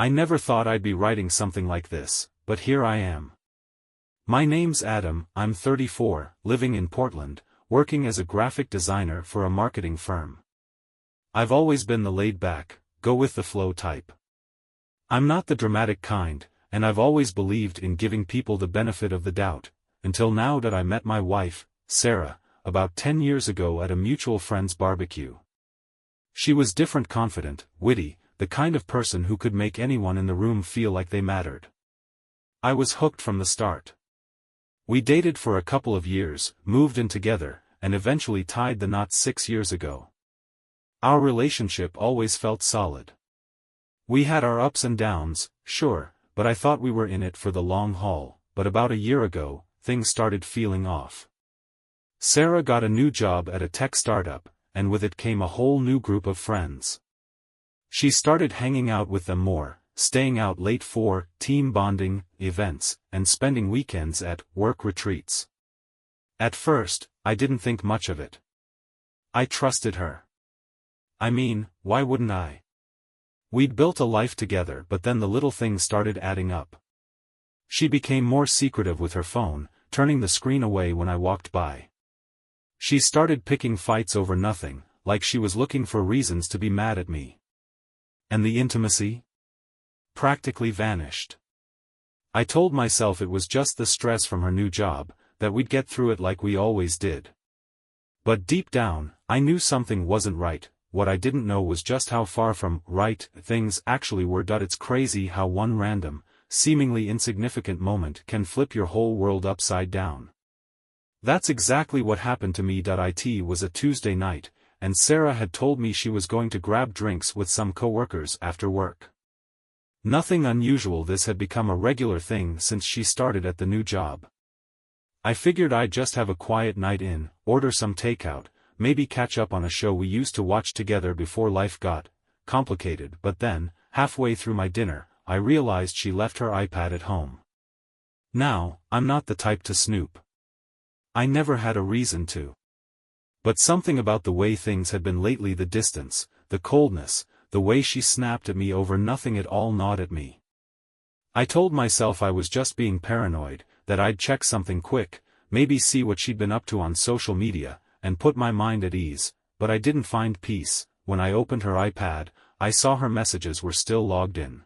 I never thought I'd be writing something like this, but here I am. My name's Adam, I'm 34, living in Portland, working as a graphic designer for a marketing firm. I've always been the laid-back, go-with-the-flow type. I'm not the dramatic kind, and I've always believed in giving people the benefit of the doubt, until now that I met my wife, Sarah, about 10 years ago at a mutual friend's barbecue. She was different, confident, witty, the kind of person who could make anyone in the room feel like they mattered. I was hooked from the start. We dated for a couple of years, moved in together, and eventually tied the knot 6 years ago. Our relationship always felt solid. We had our ups and downs, sure, but I thought we were in it for the long haul. But about a year ago, things started feeling off. Sarah got a new job at a tech startup, and with it came a whole new group of friends. She started hanging out with them more, staying out late for team bonding events, and spending weekends at work retreats. At first, I didn't think much of it. I trusted her. I mean, why wouldn't I? We'd built a life together, but then the little things started adding up. She became more secretive with her phone, turning the screen away when I walked by. She started picking fights over nothing, like she was looking for reasons to be mad at me. And the intimacy? Practically vanished. I told myself it was just the stress from her new job, that we'd get through it like we always did. But deep down, I knew something wasn't right. What I didn't know was just how far from right things actually were. It's crazy how one random, seemingly insignificant moment can flip your whole world upside down. That's exactly what happened to me. It was a Tuesday night, and Sarah had told me she was going to grab drinks with some coworkers after work. Nothing unusual, this had become a regular thing since she started at the new job. I figured I'd just have a quiet night in, order some takeout, maybe catch up on a show we used to watch together before life got complicated. But then, halfway through my dinner, I realized she left her iPad at home. Now, I'm not the type to snoop. I never had a reason to. But something about the way things had been lately, the distance, the coldness, the way she snapped at me over nothing at all, gnawed at me. I told myself I was just being paranoid, that I'd check something quick, maybe see what she'd been up to on social media, and put my mind at ease, but I didn't find peace. When I opened her iPad, I saw her messages were still logged in.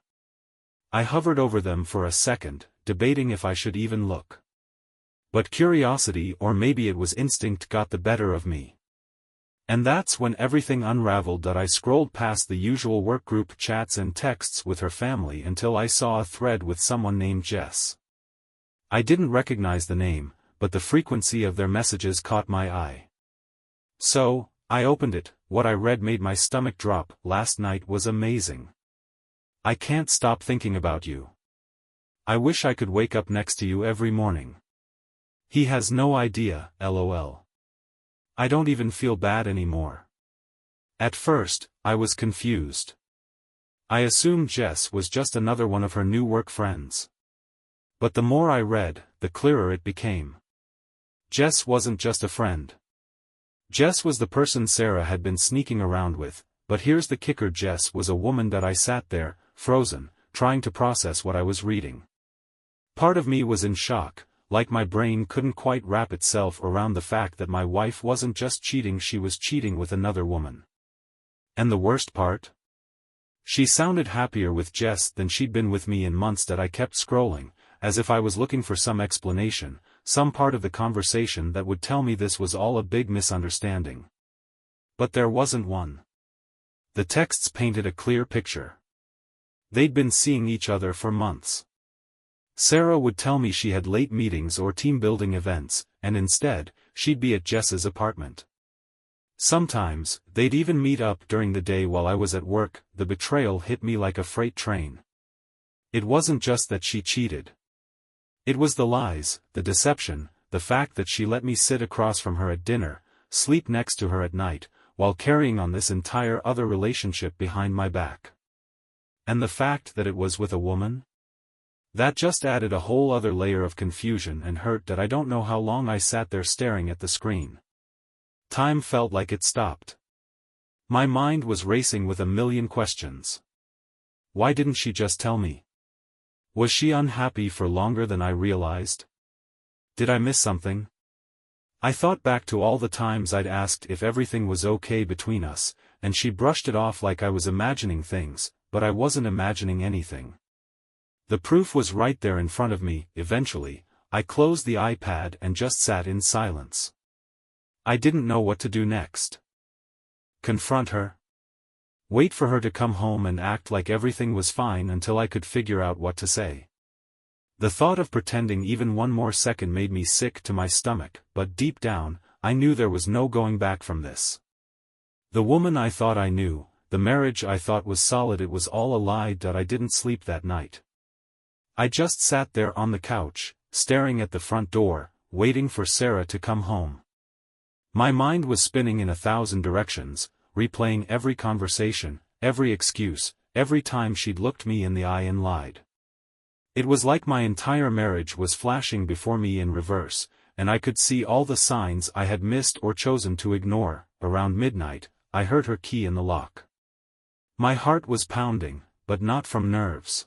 I hovered over them for a second, debating if I should even look. But curiosity, or maybe it was instinct, got the better of me. And that's when everything unraveled. I scrolled past the usual workgroup chats and texts with her family until I saw a thread with someone named Jess. I didn't recognize the name, but the frequency of their messages caught my eye. So, I opened it. What I read made my stomach drop. Last night was amazing. I can't stop thinking about you. I wish I could wake up next to you every morning. He has no idea, lol. I don't even feel bad anymore. At first, I was confused. I assumed Jess was just another one of her new work friends. But the more I read, the clearer it became. Jess wasn't just a friend. Jess was the person Sarah had been sneaking around with, but here's the kicker: Jess was a woman. I sat there, frozen, trying to process what I was reading. Part of me was in shock, like my brain couldn't quite wrap itself around the fact that my wife wasn't just cheating, she was cheating with another woman. And the worst part? She sounded happier with Jess than she'd been with me in months. I kept scrolling, as if I was looking for some explanation, some part of the conversation that would tell me this was all a big misunderstanding. But there wasn't one. The texts painted a clear picture. They'd been seeing each other for months. Sarah would tell me she had late meetings or team-building events, and instead, she'd be at Jess's apartment. Sometimes, they'd even meet up during the day while I was at work. The betrayal hit me like a freight train. It wasn't just that she cheated. It was the lies, the deception, the fact that she let me sit across from her at dinner, sleep next to her at night, while carrying on this entire other relationship behind my back. And the fact that it was with a woman? That just added a whole other layer of confusion and hurt. I don't know how long I sat there staring at the screen. Time felt like it stopped. My mind was racing with a million questions. Why didn't she just tell me? Was she unhappy for longer than I realized? Did I miss something? I thought back to all the times I'd asked if everything was okay between us, and she brushed it off like I was imagining things, but I wasn't imagining anything. The proof was right there in front of me. Eventually, I closed the iPad and just sat in silence. I didn't know what to do next. Confront her? Wait for her to come home and act like everything was fine until I could figure out what to say. The thought of pretending even one more second made me sick to my stomach, but deep down, I knew there was no going back from this. The woman I thought I knew, the marriage I thought was solid, it was all a lie. I didn't sleep that night. I just sat there on the couch, staring at the front door, waiting for Sarah to come home. My mind was spinning in 1,000 directions, replaying every conversation, every excuse, every time she'd looked me in the eye and lied. It was like my entire marriage was flashing before me in reverse, and I could see all the signs I had missed or chosen to ignore. Around midnight, I heard her key in the lock. My heart was pounding, but not from nerves.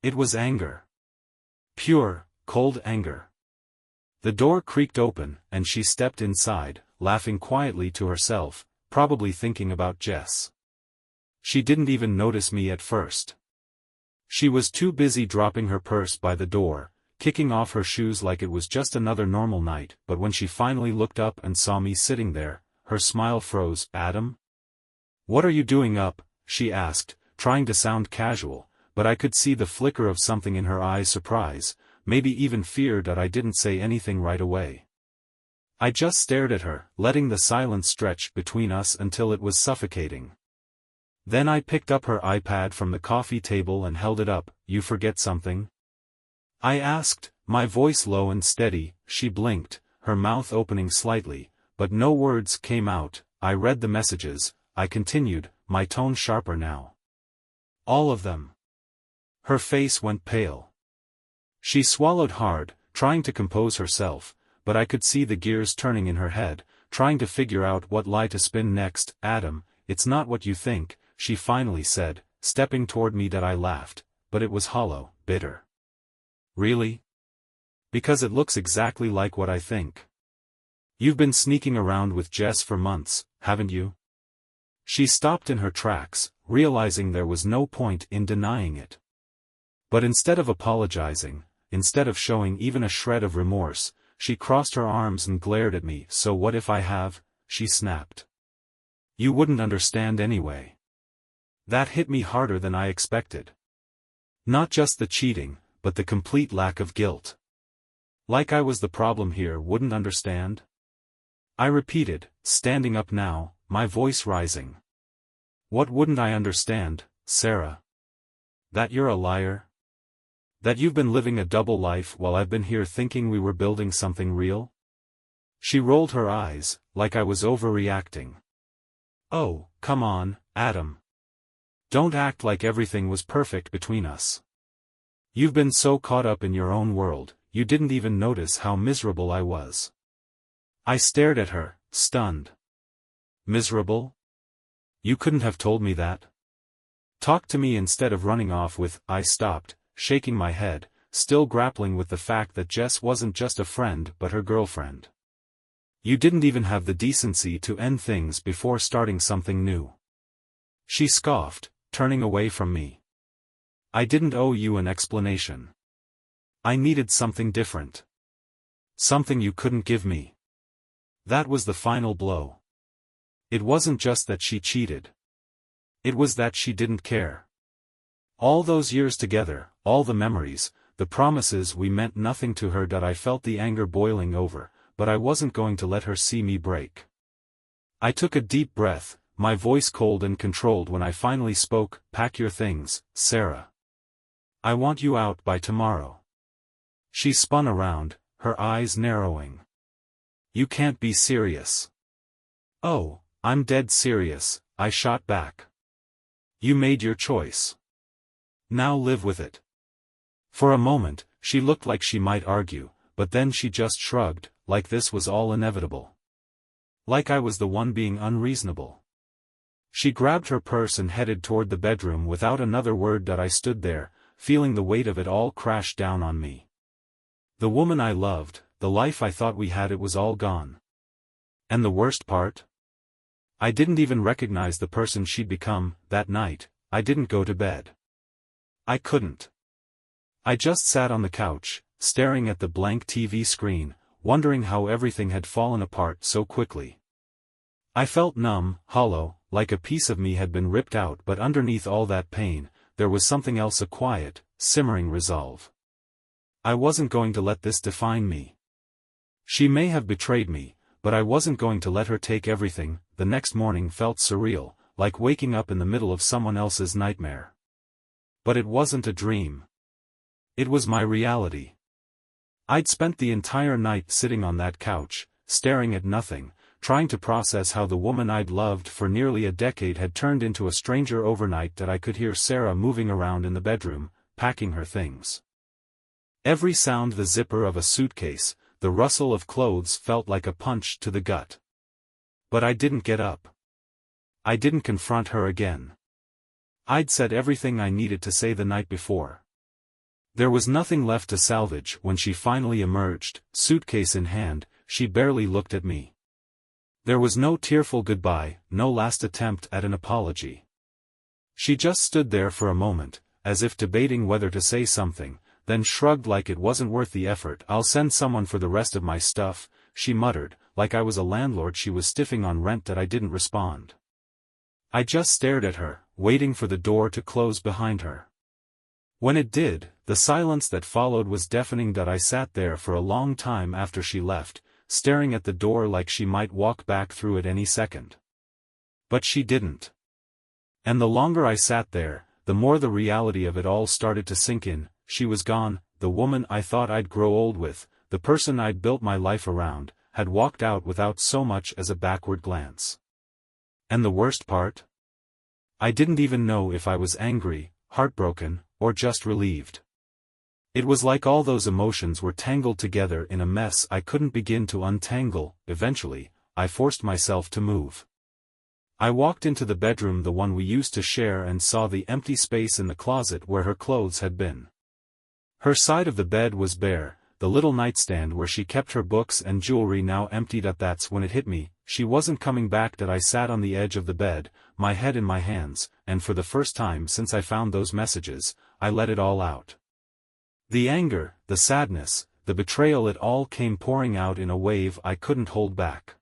It was anger. Pure, cold anger. The door creaked open, and she stepped inside, laughing quietly to herself, probably thinking about Jess. She didn't even notice me at first. She was too busy dropping her purse by the door, kicking off her shoes like it was just another normal night, but when she finally looked up and saw me sitting there, her smile froze. "Adam? What are you doing up?" she asked, trying to sound casual, but I could see the flicker of something in her eyes, surprise, maybe even fear that I didn't say anything right away. I just stared at her, letting the silence stretch between us until it was suffocating. Then I picked up her iPad from the coffee table and held it up. "You forget something?" I asked, my voice low and steady. She blinked, her mouth opening slightly, but no words came out. "I read the messages," I continued, my tone sharper now. "All of them." Her face went pale. She swallowed hard, trying to compose herself, but I could see the gears turning in her head, trying to figure out what lie to spin next. "Adam, it's not what you think," she finally said, stepping toward me. I laughed, but it was hollow, bitter. "Really? Because it looks exactly like what I think. You've been sneaking around with Jess for months, haven't you?" She stopped in her tracks, realizing there was no point in denying it. But instead of apologizing, instead of showing even a shred of remorse, she crossed her arms and glared at me. "So what if I have?" she snapped. "You wouldn't understand anyway." That hit me harder than I expected. Not just the cheating, but the complete lack of guilt. Like I was the problem here. "Wouldn't understand?" I repeated, standing up now, my voice rising. "What wouldn't I understand, Sarah? That you're a liar? That you've been living a double life while I've been here thinking we were building something real?" She rolled her eyes, like I was overreacting. "Oh, come on, Adam. Don't act like everything was perfect between us. You've been so caught up in your own world, you didn't even notice how miserable I was." I stared at her, stunned. "Miserable? You couldn't have told me that. Talk to me instead of running off with." I stopped, shaking my head, still grappling with the fact that Jess wasn't just a friend but her girlfriend. "You didn't even have the decency to end things before starting something new." She scoffed, turning away from me. "I didn't owe you an explanation. I needed something different. Something you couldn't give me." That was the final blow. It wasn't just that she cheated. It was that she didn't care. All those years together, all the memories, the promises we meant nothing to her. I felt the anger boiling over, but I wasn't going to let her see me break. I took a deep breath, my voice cold and controlled when I finally spoke. "Pack your things, Sarah. I want you out by tomorrow." She spun around, her eyes narrowing. "You can't be serious." "Oh, I'm dead serious," I shot back. "You made your choice. Now live with it." For a moment, she looked like she might argue, but then she just shrugged, like this was all inevitable. Like I was the one being unreasonable. She grabbed her purse and headed toward the bedroom without another word. I stood there, feeling the weight of it all crash down on me. The woman I loved, the life I thought we had, it was all gone. And the worst part? I didn't even recognize the person she'd become. That night, I didn't go to bed. I couldn't. I just sat on the couch, staring at the blank TV screen, wondering how everything had fallen apart so quickly. I felt numb, hollow, like a piece of me had been ripped out, but underneath all that pain, there was something else, a quiet, simmering resolve. I wasn't going to let this define me. She may have betrayed me, but I wasn't going to let her take everything. The next morning felt surreal, like waking up in the middle of someone else's nightmare. But it wasn't a dream. It was my reality. I'd spent the entire night sitting on that couch, staring at nothing, trying to process how the woman I'd loved for nearly a decade had turned into a stranger overnight. That I could hear Sarah moving around in the bedroom, packing her things. Every sound, the zipper of a suitcase, the rustle of clothes, felt like a punch to the gut. But I didn't get up. I didn't confront her again. I'd said everything I needed to say the night before. There was nothing left to salvage. When she finally emerged, suitcase in hand, she barely looked at me. There was no tearful goodbye, no last attempt at an apology. She just stood there for a moment, as if debating whether to say something, then shrugged like it wasn't worth the effort. "I'll send someone for the rest of my stuff," she muttered, like I was a landlord she was stiffing on rent. That I didn't respond. I just stared at her, waiting for the door to close behind her. When it did, the silence that followed was deafening. That I sat there for a long time after she left, staring at the door like she might walk back through it any second. But she didn't. And the longer I sat there, the more the reality of it all started to sink in. She was gone. The woman I thought I'd grow old with, the person I'd built my life around, had walked out without so much as a backward glance. And the worst part? I didn't even know if I was angry, heartbroken, or just relieved. It was like all those emotions were tangled together in a mess I couldn't begin to untangle. Eventually, I forced myself to move. I walked into the bedroom, the one we used to share, and saw the empty space in the closet where her clothes had been. Her side of the bed was bare, the little nightstand where she kept her books and jewelry now emptied. That's when it hit me, she wasn't coming back. That I sat on the edge of the bed, my head in my hands, and for the first time since I found those messages, I let it all out. The anger, the sadness, the betrayal, it all came pouring out in a wave I couldn't hold back.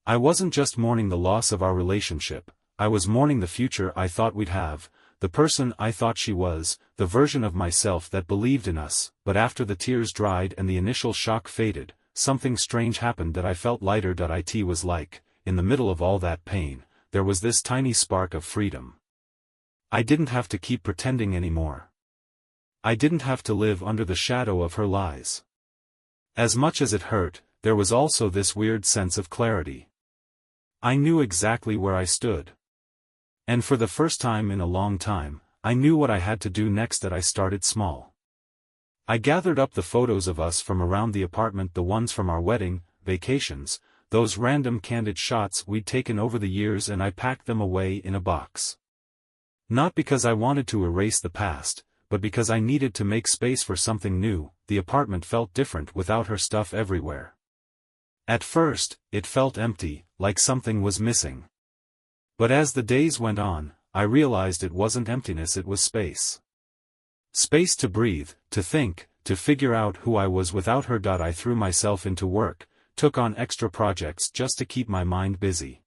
I wasn't just mourning the loss of our relationship, I was mourning the future I thought we'd have, the person I thought she was, the version of myself that believed in us. But after the tears dried and the initial shock faded, something strange happened. That I felt lighter. It was like, in the middle of all that pain, there was this tiny spark of freedom. I didn't have to keep pretending anymore. I didn't have to live under the shadow of her lies. As much as it hurt, there was also this weird sense of clarity. I knew exactly where I stood. And for the first time in a long time, I knew what I had to do next. That I started small. I gathered up the photos of us from around the apartment, the ones from our wedding, vacations, those random candid shots we'd taken over the years, and I packed them away in a box. Not because I wanted to erase the past, but because I needed to make space for something new. The apartment felt different without her stuff everywhere. At first, it felt empty, like something was missing. But as the days went on, I realized it wasn't emptiness, it was space. Space to breathe, to think, to figure out who I was without her. I threw myself into work, took on extra projects just to keep my mind busy.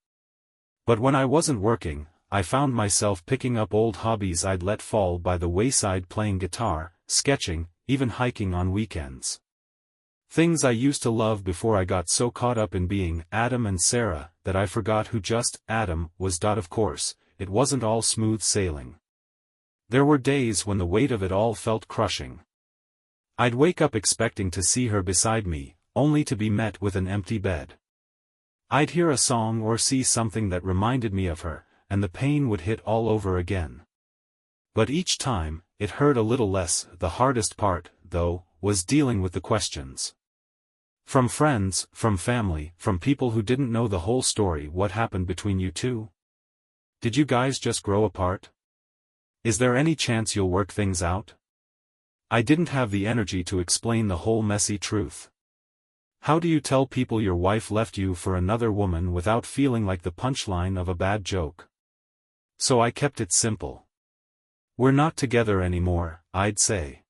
But when I wasn't working, I found myself picking up old hobbies I'd let fall by the wayside, playing guitar, sketching, even hiking on weekends. Things I used to love before I got so caught up in being Adam and Sarah that I forgot who just Adam was. Of course, it wasn't all smooth sailing. There were days when the weight of it all felt crushing. I'd wake up expecting to see her beside me, only to be met with an empty bed. I'd hear a song or see something that reminded me of her, and the pain would hit all over again. But each time, it hurt a little less. The hardest part, though, was dealing with the questions. From friends, from family, from people who didn't know the whole story. What happened between you two? Did you guys just grow apart? Is there any chance you'll work things out? I didn't have the energy to explain the whole messy truth. How do you tell people your wife left you for another woman without feeling like the punchline of a bad joke? So I kept it simple. We're not together anymore, I'd say.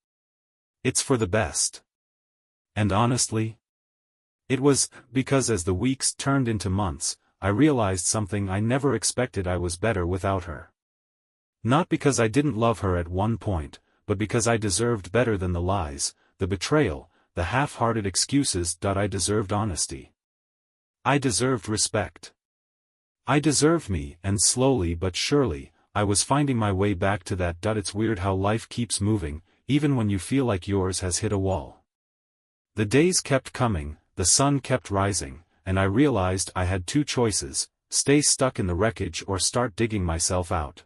It's for the best. And honestly, it was, because as the weeks turned into months, I realized something I never expected: I was better without her. Not because I didn't love her at one point, but because I deserved better than the lies, the betrayal, the half-hearted excuses. I deserved honesty. I deserved respect. I deserved me, and slowly but surely, I was finding my way back to that. It's weird how life keeps moving, even when you feel like yours has hit a wall. The days kept coming, the sun kept rising, and I realized I had two choices: stay stuck in the wreckage or start digging myself out.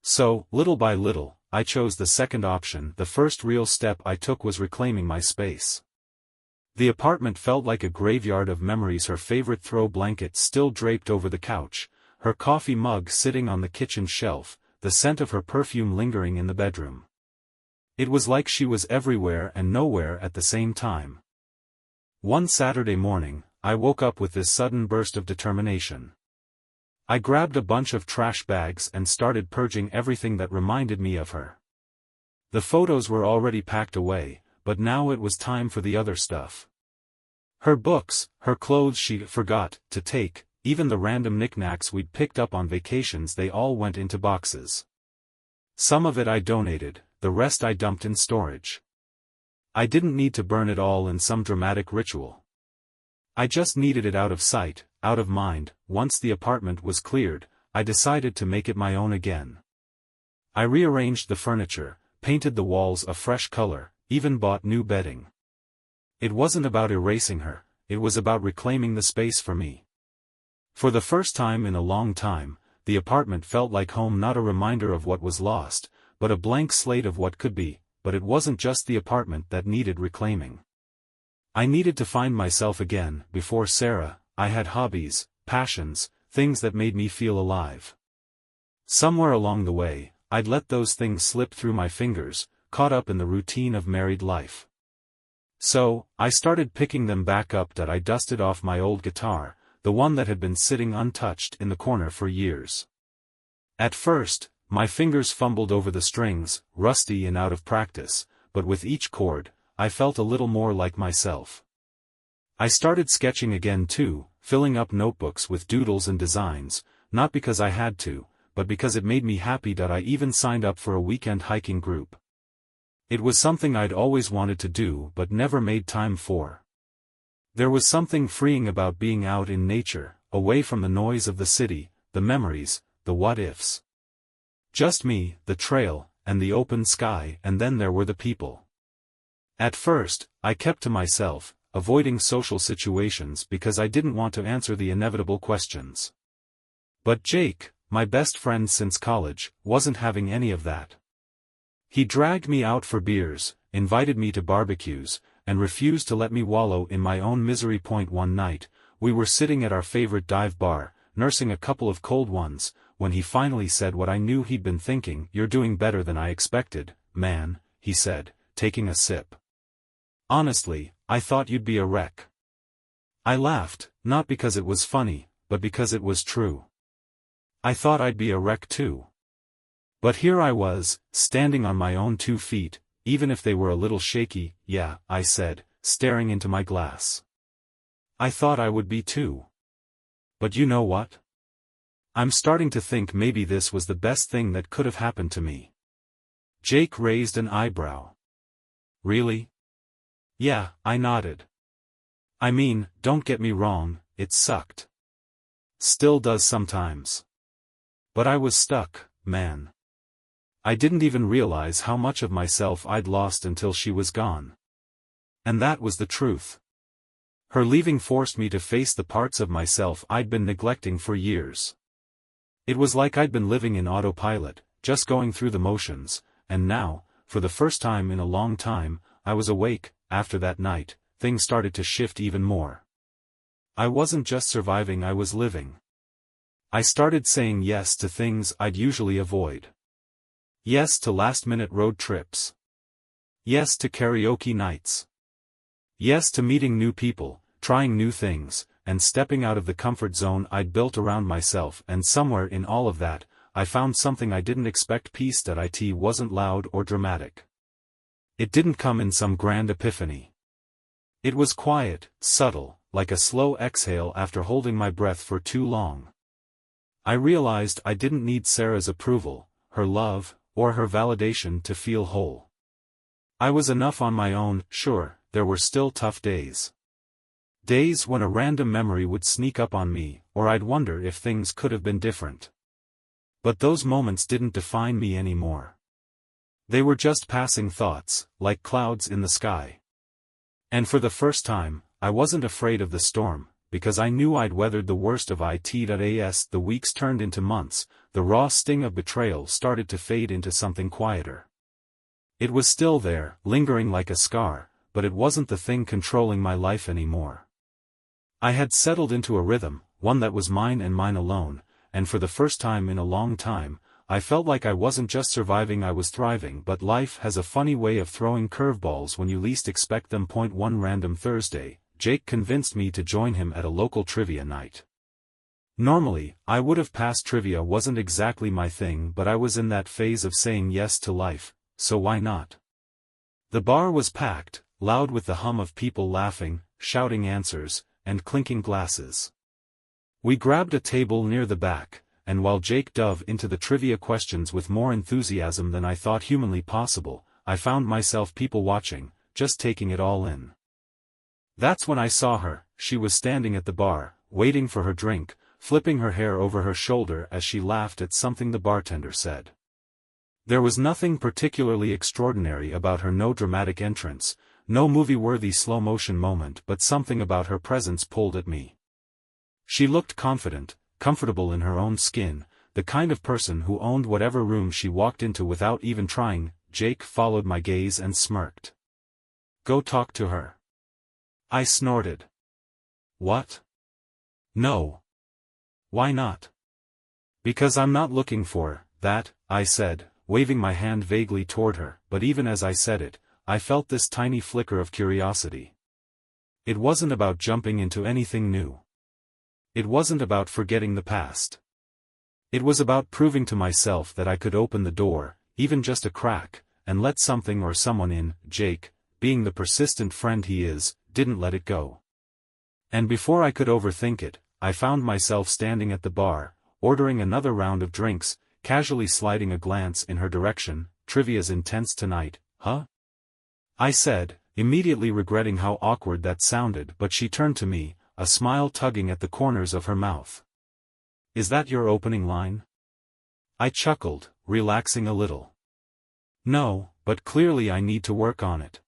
So, little by little, I chose the second option. The first real step I took was reclaiming my space. The apartment felt like a graveyard of memories: her favorite throw blanket still draped over the couch, her coffee mug sitting on the kitchen shelf, the scent of her perfume lingering in the bedroom. It was like she was everywhere and nowhere at the same time. One Saturday morning, I woke up with this sudden burst of determination. I grabbed a bunch of trash bags and started purging everything that reminded me of her. The photos were already packed away, but now it was time for the other stuff. Her books, her clothes she'd forgot to take, even the random knickknacks we'd picked up on vacations, they all went into boxes. Some of it I donated, the rest I dumped in storage. I didn't need to burn it all in some dramatic ritual. I just needed it out of sight, out of mind. Once the apartment was cleared, I decided to make it my own again. I rearranged the furniture, painted the walls a fresh color, even bought new bedding. It wasn't about erasing her, it was about reclaiming the space for me. For the first time in a long time, the apartment felt like home, not a reminder of what was lost, but a blank slate of what could be. But it wasn't just the apartment that needed reclaiming. I needed to find myself again. Before Sarah, I had hobbies, passions, things that made me feel alive. Somewhere along the way, I'd let those things slip through my fingers, caught up in the routine of married life. So, I started picking them back up. I dusted off my old guitar, the one that had been sitting untouched in the corner for years. At first, my fingers fumbled over the strings, rusty and out of practice, but with each chord, I felt a little more like myself. I started sketching again too, filling up notebooks with doodles and designs, not because I had to, but because it made me happy. I even signed up for a weekend hiking group. It was something I'd always wanted to do but never made time for. There was something freeing about being out in nature, away from the noise of the city, the memories, the what-ifs. Just me, the trail, and the open sky. And then there were the people. At first, I kept to myself, avoiding social situations because I didn't want to answer the inevitable questions. But Jake, my best friend since college, wasn't having any of that. He dragged me out for beers, invited me to barbecues, and refused to let me wallow in my own misery. One night, we were sitting at our favorite dive bar, nursing a couple of cold ones, when he finally said what I knew he'd been thinking. "You're doing better than I expected, man," he said, taking a sip. "Honestly, I thought you'd be a wreck." I laughed, not because it was funny, but because it was true. I thought I'd be a wreck too. But here I was, standing on my own 2 feet, even if they were a little shaky. "Yeah," I said, staring into my glass. "I thought I would be too. But you know what? I'm starting to think maybe this was the best thing that could have happened to me." Jake raised an eyebrow. "Really?" "Yeah," I nodded. "I mean, don't get me wrong, it sucked. Still does sometimes. But I was stuck, man. I didn't even realize how much of myself I'd lost until she was gone. And that was the truth. Her leaving forced me to face the parts of myself I'd been neglecting for years. It was like I'd been living in autopilot, just going through the motions, and now, for the first time in a long time, I was awake. After that night, things started to shift even more. I wasn't just surviving, I was living. I started saying yes to things I'd usually avoid. Yes to last-minute road trips. Yes to karaoke nights. Yes to meeting new people, trying new things, and stepping out of the comfort zone I'd built around myself, and somewhere in all of that, I found something I didn't expect. Peace that it wasn't loud or dramatic. It didn't come in some grand epiphany. It was quiet, subtle, like a slow exhale after holding my breath for too long. I realized I didn't need Sarah's approval, her love, or her validation to feel whole. I was enough on my own. Sure, there were still tough days. Days when a random memory would sneak up on me, or I'd wonder if things could have been different. But those moments didn't define me anymore. They were just passing thoughts, like clouds in the sky. And for the first time, I wasn't afraid of the storm, because I knew I'd weathered the worst of it. As the weeks turned into months, the raw sting of betrayal started to fade into something quieter. It was still there, lingering like a scar, but it wasn't the thing controlling my life anymore. I had settled into a rhythm, one that was mine and mine alone, and for the first time in a long time, I felt like I wasn't just surviving, I was thriving. But life has a funny way of throwing curveballs when you least expect them. One random Thursday, Jake convinced me to join him at a local trivia night. Normally, I would have passed. Trivia wasn't exactly my thing, but I was in that phase of saying yes to life, so why not? The bar was packed, loud with the hum of people laughing, shouting answers, and clinking glasses. We grabbed a table near the back, and while Jake dove into the trivia questions with more enthusiasm than I thought humanly possible, I found myself people watching, just taking it all in. That's when I saw her. She was standing at the bar, waiting for her drink, flipping her hair over her shoulder as she laughed at something the bartender said. There was nothing particularly extraordinary about her, no dramatic entrance, no movie-worthy slow-motion moment, but something about her presence pulled at me. She looked confident, comfortable in her own skin, the kind of person who owned whatever room she walked into without even trying. Jake followed my gaze and smirked. "Go talk to her." I snorted. "What? No. Why not?" "Because I'm not looking for that," I said, waving my hand vaguely toward her, but even as I said it, I felt this tiny flicker of curiosity. It wasn't about jumping into anything new. It wasn't about forgetting the past. It was about proving to myself that I could open the door, even just a crack, and let something or someone in. Jake, being the persistent friend he is, didn't let it go. And before I could overthink it, I found myself standing at the bar, ordering another round of drinks, casually sliding a glance in her direction. "Trivia's intense tonight, huh?" I said, immediately regretting how awkward that sounded, but she turned to me, a smile tugging at the corners of her mouth. "Is that your opening line?" I chuckled, relaxing a little. "No, but clearly I need to work on it."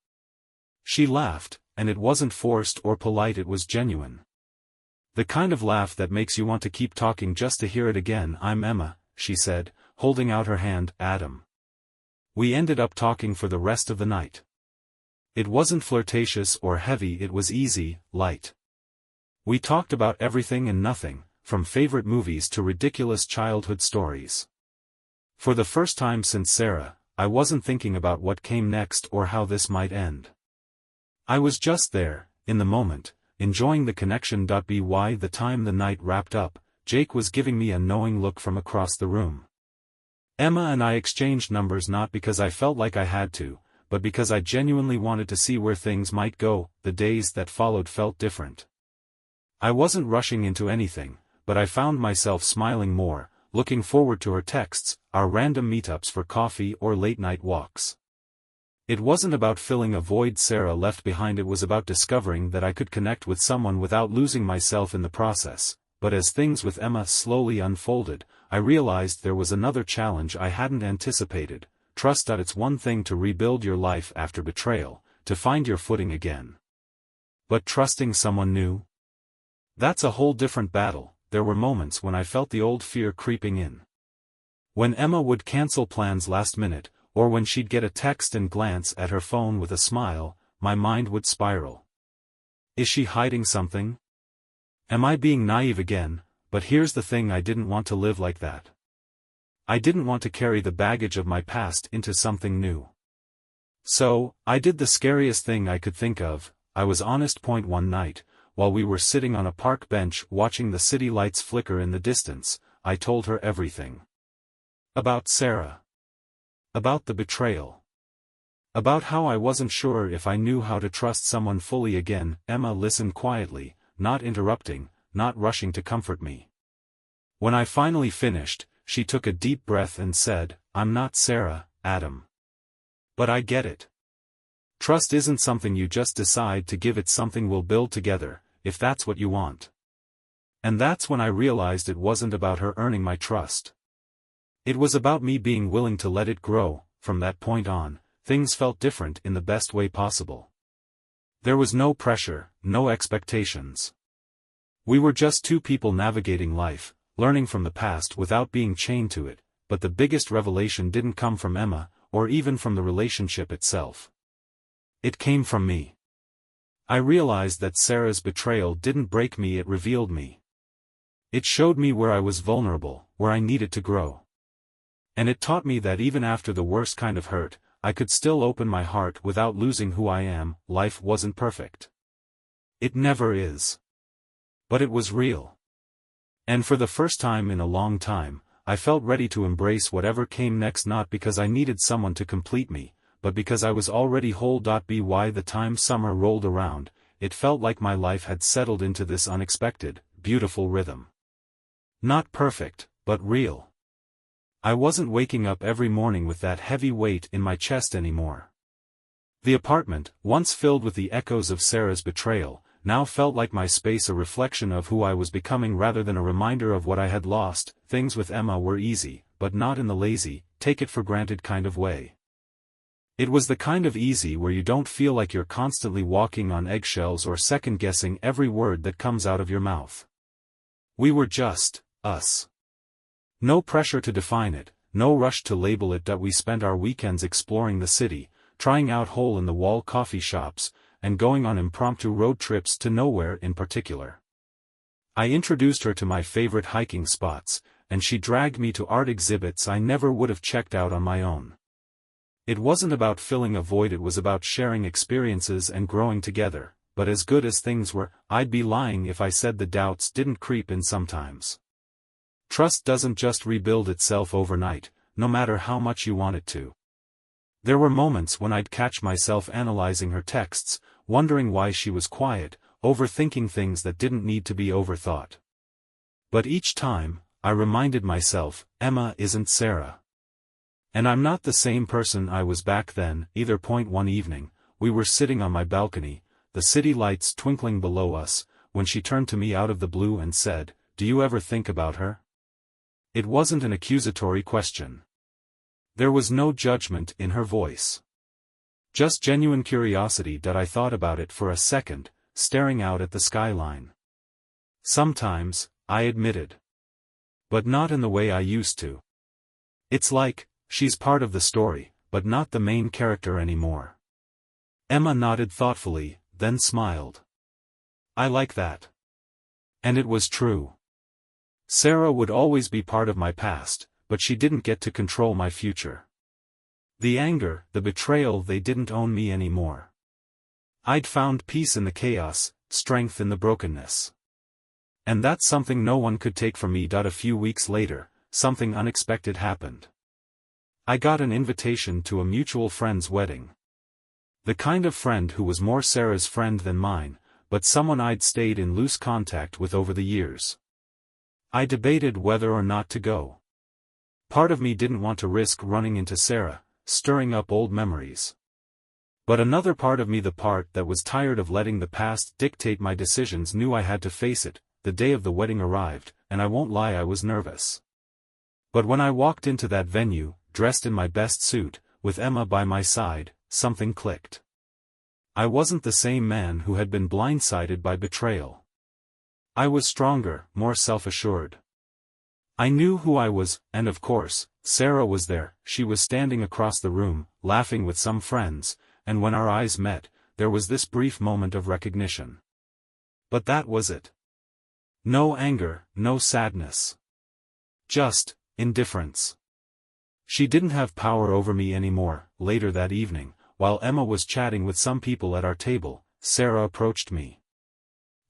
She laughed, and it wasn't forced or polite, it was genuine. The kind of laugh that makes you want to keep talking just to hear it again. "I'm Emma," she said, holding out her hand. "Adam." We ended up talking for the rest of the night. It wasn't flirtatious or heavy, it was easy, light. We talked about everything and nothing, from favorite movies to ridiculous childhood stories. For the first time since Sarah, I wasn't thinking about what came next or how this might end. I was just there, in the moment, enjoying the connection. By the time the night wrapped up, Jake was giving me a knowing look from across the room. Emma and I exchanged numbers not because I felt like I had to, but because I genuinely wanted to see where things might go. The days that followed felt different. I wasn't rushing into anything, but I found myself smiling more, looking forward to her texts, our random meetups for coffee or late-night walks. It wasn't about filling a void Sarah left behind, it was about discovering that I could connect with someone without losing myself in the process. But as things with Emma slowly unfolded, I realized there was another challenge I hadn't anticipated. Trust. It's one thing to rebuild your life after betrayal, to find your footing again. But trusting someone new? That's a whole different battle. There were moments when I felt the old fear creeping in. When Emma would cancel plans last minute, or when she'd get a text and glance at her phone with a smile, my mind would spiral. Is she hiding something? Am I being naive again? but here's the thing: I didn't want to live like that. I didn't want to carry the baggage of my past into something new. So, I did the scariest thing I could think of. I was honest. One night, while we were sitting on a park bench watching the city lights flicker in the distance, I told her everything. About Sarah. About the betrayal. About how I wasn't sure if I knew how to trust someone fully again. Emma listened quietly, not interrupting, not rushing to comfort me. When I finally finished, she took a deep breath and said, "I'm not Sarah, Adam. But I get it. Trust isn't something you just decide to give, it's something we'll build together, if that's what you want." And that's when I realized it wasn't about her earning my trust. It was about me being willing to let it grow. From that point on, things felt different in the best way possible. There was no pressure, no expectations. We were just two people navigating life, learning from the past without being chained to it. But the biggest revelation didn't come from Emma, or even from the relationship itself. It came from me. I realized that Sarah's betrayal didn't break me, it revealed me. It showed me where I was vulnerable, where I needed to grow. And it taught me that even after the worst kind of hurt, I could still open my heart without losing who I am. Life wasn't perfect. It never is. But it was real. And for the first time in a long time, I felt ready to embrace whatever came next, not because I needed someone to complete me, but because I was already whole. By the time summer rolled around, it felt like my life had settled into this unexpected, beautiful rhythm. Not perfect, but real. I wasn't waking up every morning with that heavy weight in my chest anymore. The apartment, once filled with the echoes of Sarah's betrayal, now felt like my space, a reflection of who I was becoming rather than a reminder of what I had lost. Things with Emma were easy, but not in the lazy, take-it-for-granted kind of way. It was the kind of easy where you don't feel like you're constantly walking on eggshells or second-guessing every word that comes out of your mouth. We were just us. No pressure to define it, no rush to label it. We spent our weekends exploring the city, trying out hole-in-the-wall coffee shops, and going on impromptu road trips to nowhere in particular. I introduced her to my favorite hiking spots, and she dragged me to art exhibits I never would have checked out on my own. It wasn't about filling a void, it was about sharing experiences and growing together. But as good as things were, I'd be lying if I said the doubts didn't creep in sometimes. Trust doesn't just rebuild itself overnight, no matter how much you want it to. There were moments when I'd catch myself analyzing her texts, wondering why she was quiet, overthinking things that didn't need to be overthought. But each time, I reminded myself, Emma isn't Sarah. And I'm not the same person I was back then, either. One evening, we were sitting on my balcony, the city lights twinkling below us, when she turned to me out of the blue and said, "Do you ever think about her?" It wasn't an accusatory question. There was no judgment in her voice. Just genuine curiosity. I thought about it for a second, staring out at the skyline. Sometimes, I admitted. But not in the way I used to. It's like, she's part of the story, but not the main character anymore. Emma nodded thoughtfully, then smiled. I like that. And it was true. Sarah would always be part of my past, but she didn't get to control my future. The anger, the betrayal, they didn't own me anymore. I'd found peace in the chaos, strength in the brokenness. And that's something no one could take from me. A few weeks later, something unexpected happened. I got an invitation to a mutual friend's wedding. The kind of friend who was more Sarah's friend than mine, but someone I'd stayed in loose contact with over the years. I debated whether or not to go. Part of me didn't want to risk running into Sarah, stirring up old memories. But another part of me, the part that was tired of letting the past dictate my decisions, knew I had to face it. The day of the wedding arrived, and I won't lie, I was nervous. But when I walked into that venue, dressed in my best suit, with Emma by my side, something clicked. I wasn't the same man who had been blindsided by betrayal. I was stronger, more self-assured. I knew who I was, and of course, Sarah was there. She was standing across the room, laughing with some friends, and when our eyes met, there was this brief moment of recognition. But that was it. No anger, no sadness. Just indifference. She didn't have power over me anymore. Later that evening, while Emma was chatting with some people at our table, Sarah approached me.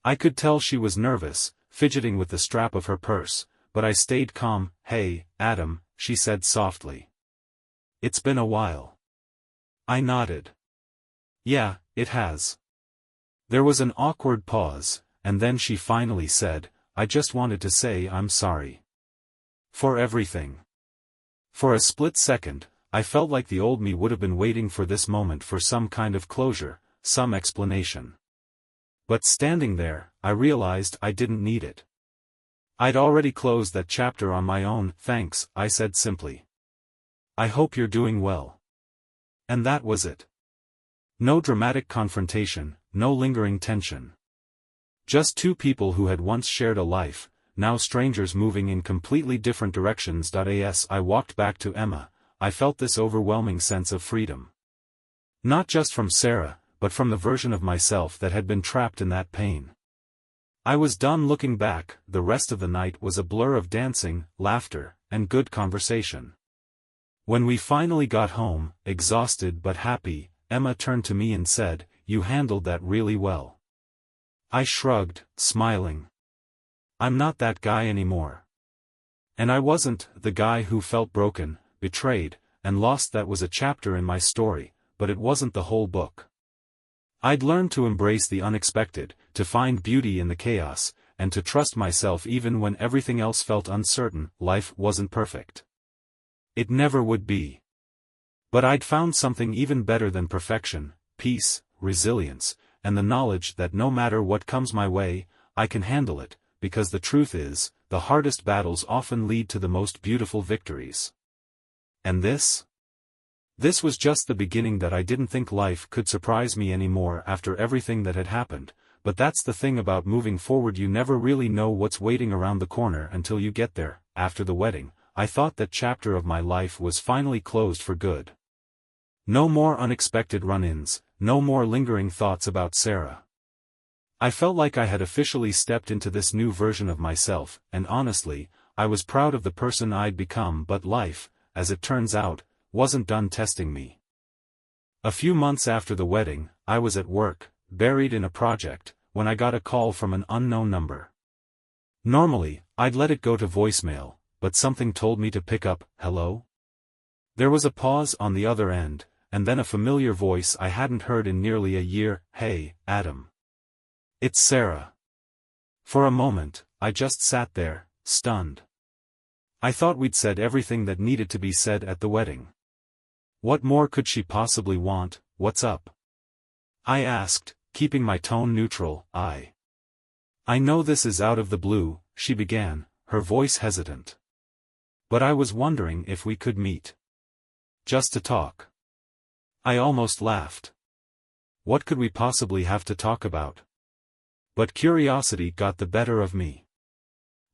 I could tell she was nervous, fidgeting with the strap of her purse, but I stayed calm. "Hey, Adam," she said softly. "It's been a while." I nodded. "Yeah, it has." There was an awkward pause, and then she finally said, "I just wanted to say I'm sorry. For everything." For a split second, I felt like the old me would have been waiting for this moment for some kind of closure, some explanation. But standing there, I realized I didn't need it. I'd already closed that chapter on my own. "Thanks," I said simply. "I hope you're doing well." And that was it. No dramatic confrontation, no lingering tension. Just two people who had once shared a life, now strangers moving in completely different directions. As I walked back to Emma, I felt this overwhelming sense of freedom. Not just from Sarah, but from the version of myself that had been trapped in that pain. I was done looking back. The rest of the night was a blur of dancing, laughter, and good conversation. When we finally got home, exhausted but happy, Emma turned to me and said, "You handled that really well." I shrugged, smiling. I'm not that guy anymore. And I wasn't the guy who felt broken, betrayed, and lost. That was a chapter in my story, but it wasn't the whole book. I'd learned to embrace the unexpected, to find beauty in the chaos, and to trust myself even when everything else felt uncertain. Life wasn't perfect. It never would be. But I'd found something even better than perfection: peace, resilience, and the knowledge that no matter what comes my way, I can handle it, because the truth is, the hardest battles often lead to the most beautiful victories. And this? This was just the beginning. That I didn't think life could surprise me anymore after everything that had happened, but that's the thing about moving forward: you never really know what's waiting around the corner until you get there. After the wedding, I thought that chapter of my life was finally closed for good. No more unexpected run-ins, no more lingering thoughts about Sarah. I felt like I had officially stepped into this new version of myself, and honestly, I was proud of the person I'd become. But life, as it turns out, wasn't done testing me. A few months after the wedding, I was at work, buried in a project, when I got a call from an unknown number. Normally, I'd let it go to voicemail, but something told me to pick up. "Hello?" There was a pause on the other end, and then a familiar voice I hadn't heard in nearly a year. "Hey, Adam. It's Sarah." For a moment, I just sat there, stunned. I thought we'd said everything that needed to be said at the wedding. What more could she possibly want? "What's up?" I asked, keeping my tone neutral. I know this is out of the blue," she began, her voice hesitant. "But I was wondering if we could meet. Just to talk." I almost laughed. What could we possibly have to talk about? But curiosity got the better of me.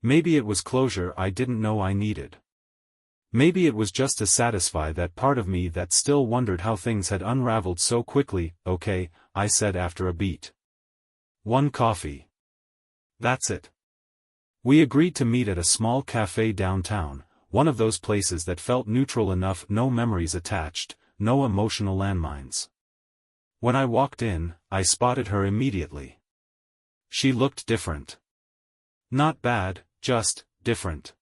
Maybe it was closure I didn't know I needed. Maybe it was just to satisfy that part of me that still wondered how things had unraveled so quickly. "Okay," I said after a beat. "One coffee. That's it." We agreed to meet at a small cafe downtown, one of those places that felt neutral enough, no memories attached, no emotional landmines. When I walked in, I spotted her immediately. She looked different. Not bad, just different.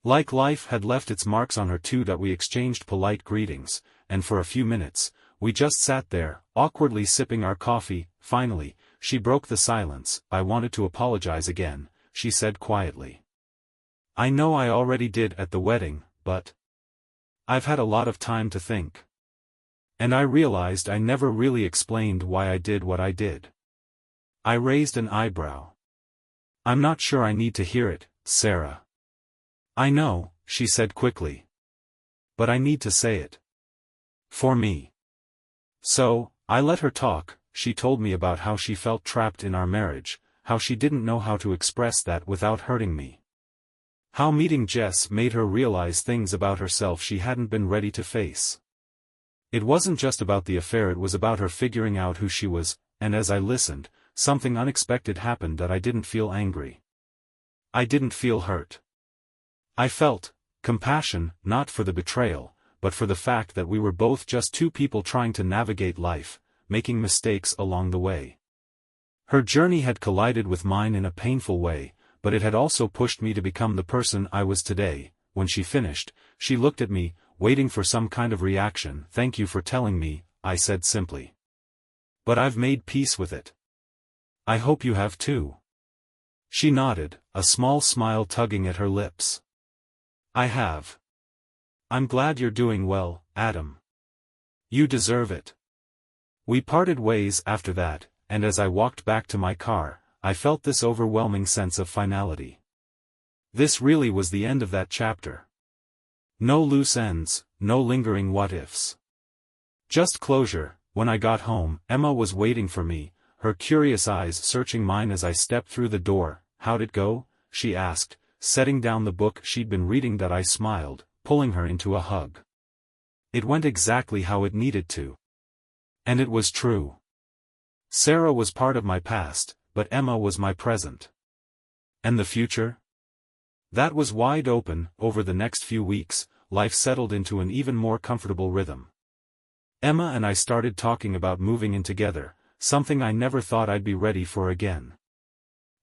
Like life had left its marks on her too. We exchanged polite greetings, and for a few minutes, we just sat there, awkwardly sipping our coffee. Finally, she broke the silence. "I wanted to apologize again," she said quietly. "I know I already did at the wedding, but I've had a lot of time to think. And I realized I never really explained why I did what I did." I raised an eyebrow. "I'm not sure I need to hear it, Sarah." "I know," she said quickly. "But I need to say it. For me." So, I let her talk. She told me about how she felt trapped in our marriage, how she didn't know how to express that without hurting me. How meeting Jess made her realize things about herself she hadn't been ready to face. It wasn't just about the affair, it was about her figuring out who she was, and as I listened, something unexpected happened. That I didn't feel angry. I didn't feel hurt. I felt compassion, not for the betrayal, but for the fact that we were both just two people trying to navigate life, making mistakes along the way. Her journey had collided with mine in a painful way, but it had also pushed me to become the person I was today. When she finished, she looked at me, waiting for some kind of reaction. "Thank you for telling me," I said simply. "But I've made peace with it. I hope you have too." She nodded, a small smile tugging at her lips. "I have. I'm glad you're doing well, Adam. You deserve it." We parted ways after that, and as I walked back to my car, I felt this overwhelming sense of finality. This really was the end of that chapter. No loose ends, no lingering what-ifs. Just closure. When I got home, Emma was waiting for me, her curious eyes searching mine as I stepped through the door. "How'd it go?" she asked, setting down the book she'd been reading. That I smiled, pulling her into a hug. It went exactly how it needed to. And it was true. Sarah was part of my past, but Emma was my present. And the future? That was wide open. Over the next few weeks, life settled into an even more comfortable rhythm. Emma and I started talking about moving in together, something I never thought I'd be ready for again.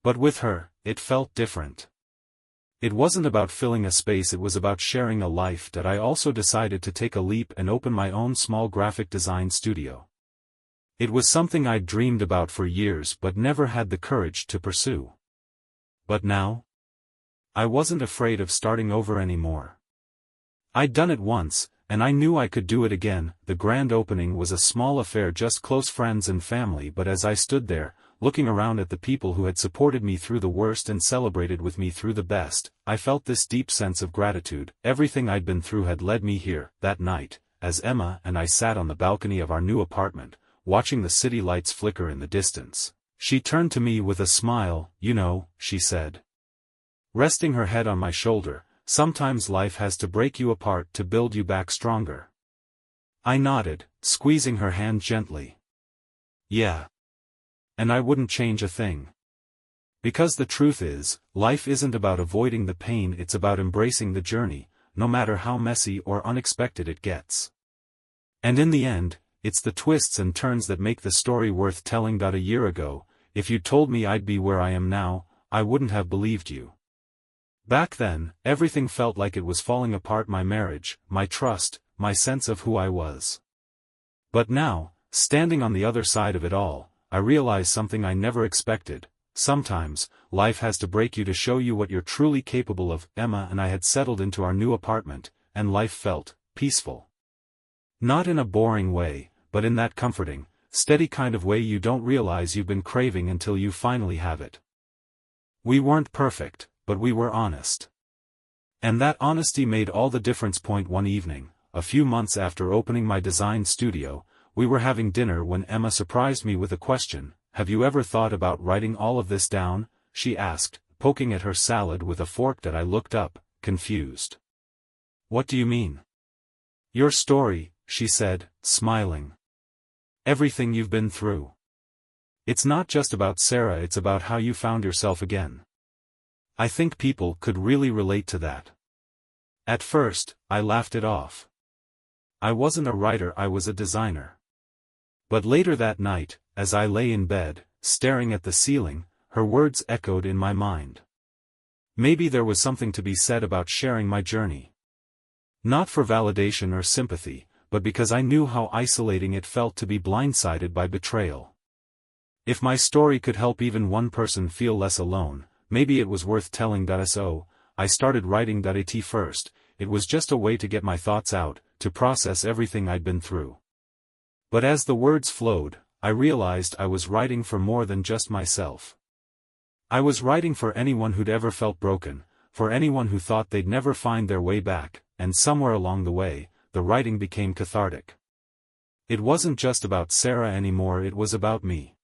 But with her, it felt different. It wasn't about filling a space, it was about sharing a life. That I also decided to take a leap and open my own small graphic design studio. It was something I'd dreamed about for years but never had the courage to pursue. But now? I wasn't afraid of starting over anymore. I'd done it once, and I knew I could do it again. The grand opening was a small affair, just close friends and family, but as I stood there, looking around at the people who had supported me through the worst and celebrated with me through the best, I felt this deep sense of gratitude. Everything I'd been through had led me here. That night, as Emma and I sat on the balcony of our new apartment, watching the city lights flicker in the distance, she turned to me with a smile. "You know," she said, resting her head on my shoulder, "sometimes life has to break you apart to build you back stronger." I nodded, squeezing her hand gently. "Yeah. And I wouldn't change a thing. Because the truth is, life isn't about avoiding the pain, it's about embracing the journey, no matter how messy or unexpected it gets. And in the end, it's the twists and turns that make the story worth telling." A year ago, if you told me I'd be where I am now, I wouldn't have believed you. Back then, everything felt like it was falling apart: my marriage, my trust, my sense of who I was. But now, standing on the other side of it all, I realize something I never expected. Sometimes, life has to break you to show you what you're truly capable of. Emma and I had settled into our new apartment, and life felt peaceful. Not in a boring way, but in that comforting, steady kind of way you don't realize you've been craving until you finally have it. We weren't perfect, but we were honest. And that honesty made all the difference. One evening, a few months after opening my design studio, we were having dinner when Emma surprised me with a question. "Have you ever thought about writing all of this down?" she asked, poking at her salad with a fork. That I looked up, confused. "What do you mean?" "Your story," she said, smiling. "Everything you've been through. It's not just about Sarah, it's about how you found yourself again. I think people could really relate to that." At first, I laughed it off. I wasn't a writer, I was a designer. But later that night, as I lay in bed, staring at the ceiling, her words echoed in my mind. Maybe there was something to be said about sharing my journey. Not for validation or sympathy, but because I knew how isolating it felt to be blindsided by betrayal. If my story could help even one person feel less alone, maybe it was worth telling. So, I started writing. At first, it was just a way to get my thoughts out, to process everything I'd been through. But as the words flowed, I realized I was writing for more than just myself. I was writing for anyone who'd ever felt broken, for anyone who thought they'd never find their way back, and somewhere along the way, the writing became cathartic. It wasn't just about Sarah anymore, it was about me.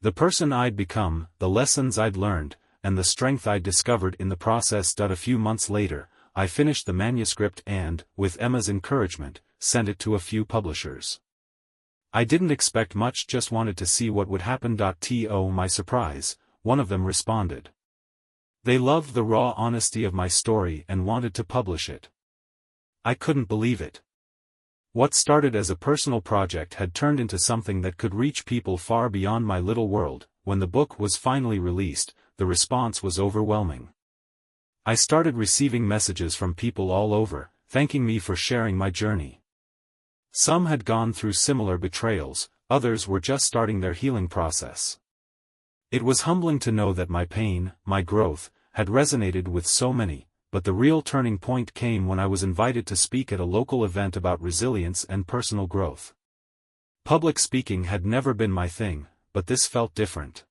The person I'd become, the lessons I'd learned, and the strength I'd discovered in the process. A few months later, I finished the manuscript and, with Emma's encouragement, sent it to a few publishers. I didn't expect much, just wanted to see what would happen. To my surprise, one of them responded. They loved the raw honesty of my story and wanted to publish it. I couldn't believe it. What started as a personal project had turned into something that could reach people far beyond my little world. When the book was finally released, the response was overwhelming. I started receiving messages from people all over, thanking me for sharing my journey. Some had gone through similar betrayals, others were just starting their healing process. It was humbling to know that my pain, my growth, had resonated with so many, but the real turning point came when I was invited to speak at a local event about resilience and personal growth. Public speaking had never been my thing, but this felt different.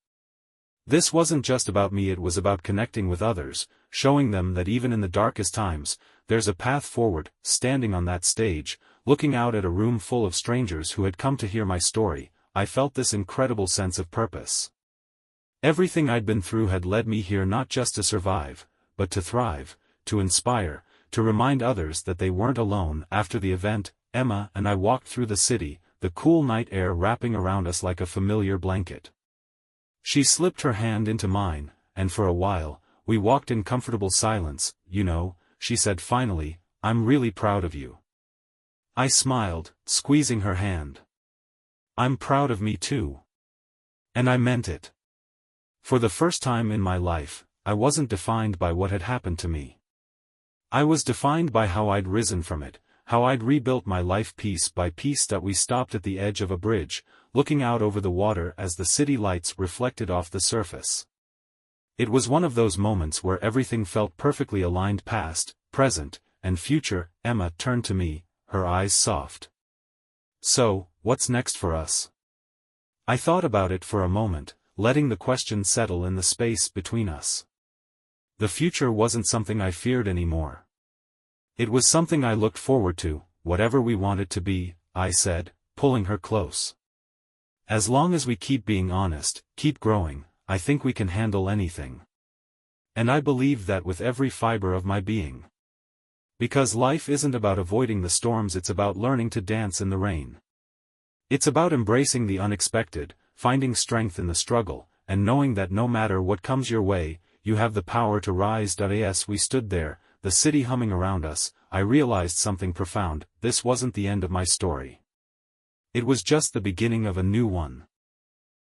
This wasn't just about me, it was about connecting with others, showing them that even in the darkest times, there's a path forward. Standing on that stage, looking out at a room full of strangers who had come to hear my story, I felt this incredible sense of purpose. Everything I'd been through had led me here not just to survive, but to thrive, to inspire, to remind others that they weren't alone. After the event, Emma and I walked through the city, the cool night air wrapping around us like a familiar blanket. She slipped her hand into mine, and for a while, we walked in comfortable silence. You know, she said finally, I'm really proud of you. I smiled, squeezing her hand. I'm proud of me too. And I meant it. For the first time in my life, I wasn't defined by what had happened to me. I was defined by how I'd risen from it, how I'd rebuilt my life piece by piece. That we stopped at the edge of a bridge, looking out over the water as the city lights reflected off the surface. It was one of those moments where everything felt perfectly aligned: past, present, and future. Emma turned to me, her eyes soft. So, what's next for us? I thought about it for a moment, letting the question settle in the space between us. The future wasn't something I feared anymore. It was something I looked forward to. Whatever we want it to be, I said, pulling her close. As long as we keep being honest, keep growing, I think we can handle anything. And I believe that with every fiber of my being. Because life isn't about avoiding the storms, it's about learning to dance in the rain. It's about embracing the unexpected, finding strength in the struggle, and knowing that no matter what comes your way, you have the power to rise. As we stood there, the city humming around us, I realized something profound. This wasn't the end of my story. It was just the beginning of a new one.